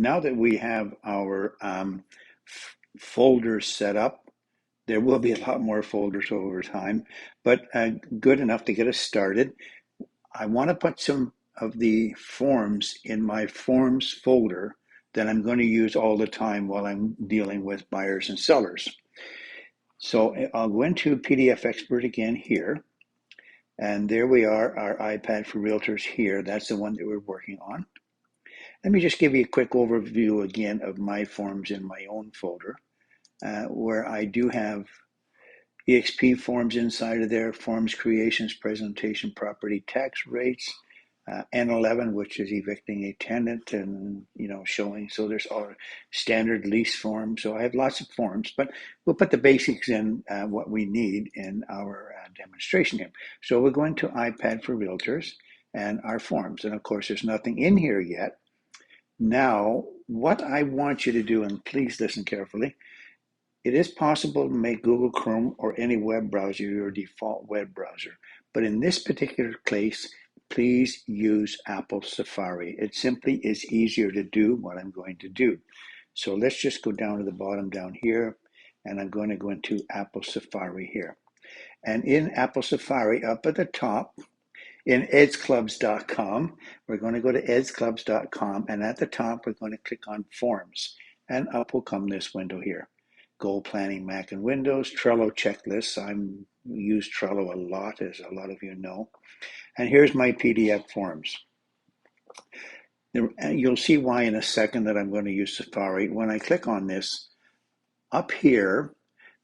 now that we have our folders set up, there will be a lot more folders over time, but good enough to get us started. I want to put some of the forms in my forms folder that I'm going to use all the time while I'm dealing with buyers and sellers. So I'll go into PDF Expert again here, and there we are, our iPad for Realtors here. That's the one that we're working on. Let me just give you a quick overview again of my forms in my own folder, where I do have EXP forms inside of there, forms creations, presentation, property tax rates, N11, which is evicting a tenant and showing. So there's all standard lease forms. So I have lots of forms, but we'll put the basics in what we need in our demonstration here. So we're going to iPad for Realtors and our forms. And of course, there's nothing in here yet. Now, what I want you to do, and please listen carefully, it is possible to make Google Chrome or any web browser your default web browser. But in this particular case, please use Apple Safari. It simply is easier to do what I'm going to do. So let's just go down to the bottom down here, and I'm going to go into Apple Safari here. And in Apple Safari, up at the top, in edsclubs.com, we're going to go to edsclubs.com, and at the top, we're going to click on Forms, and up will come this window here. Goal planning, Mac and Windows, Trello checklists. I use Trello a lot, as a lot of you know. And here's my PDF forms. You'll see why in a second that I'm going to use Safari. When I click on this, up here,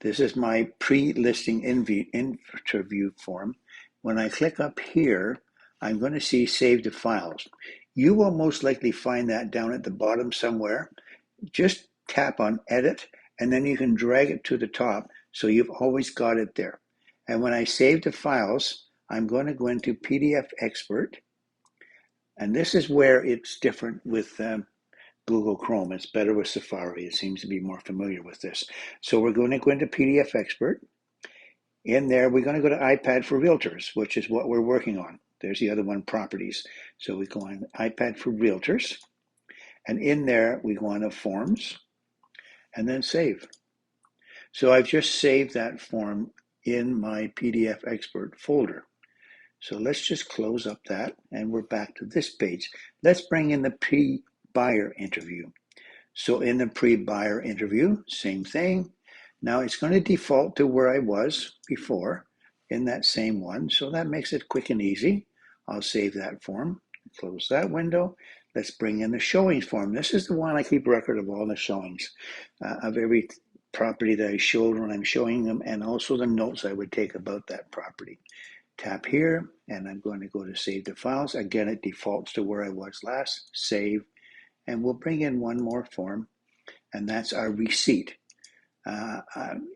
this is my pre-listing interview form. When I click up here, I'm going to see Save to Files. You will most likely find that down at the bottom somewhere. Just tap on Edit, and then you can drag it to the top, so you've always got it there. And when I save the files, I'm going to go into PDF Expert, and this is where it's different with Google Chrome. It's better with Safari. It seems to be more familiar with this. So we're going to go into PDF Expert. In there, we're going to go to iPad for Realtors, which is what we're working on. There's the other one, Properties. So we go on iPad for Realtors, and in there, we go on to Forms, and then Save. So I've just saved that form in my PDF Expert folder. So let's just close up that, and we're back to this page. Let's bring in the pre-buyer interview. So in the pre-buyer interview, same thing. Now it's going to default to where I was before in that same one. So that makes it quick and easy. I'll save that form, close that window. Let's bring in the showings form. This is the one I keep record of all the showings of every property that I showed when I'm showing them, and also the notes I would take about that property. Tap here, and I'm going to go to Save the Files. Again, it defaults to where I was last. Save, and we'll bring in one more form, and that's our receipt.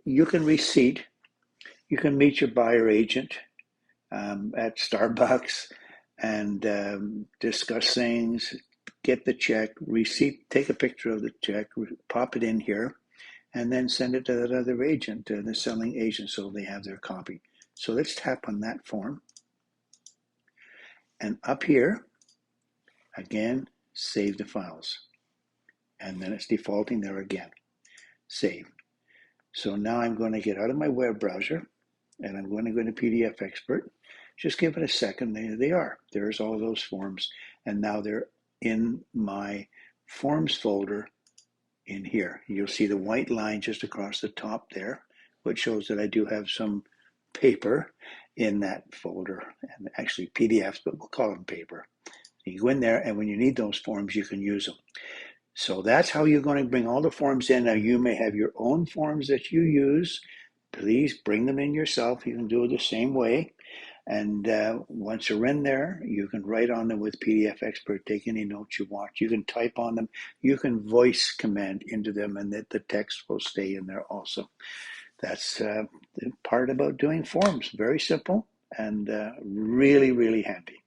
You can meet your buyer agent at Starbucks and discuss things, get the check, receipt, take a picture of the check, pop it in here, and then send it to that other agent, the selling agent, so they have their copy. So let's tap on that form. And up here, again, save the files. And then it's defaulting there again. Save. So now I'm going to get out of my web browser, and I'm going to go into PDF Expert. Just give it a second. There they are. There's all those forms. And now they're in my Forms folder in here. You'll see the white line just across the top there, which shows that I do have some paper in that folder, and actually PDFs, but we'll call them paper. You go in there, and when you need those forms, you can use them. So that's how you're going to bring all the forms in. Now, you may have your own forms that you use. Please bring them in yourself. You can do it the same way. And once you're in there, you can write on them with PDF Expert, take any notes you want. You can type on them. You can voice command into them, and that the text will stay in there also. That's the part about doing forms. Very simple and really, really handy.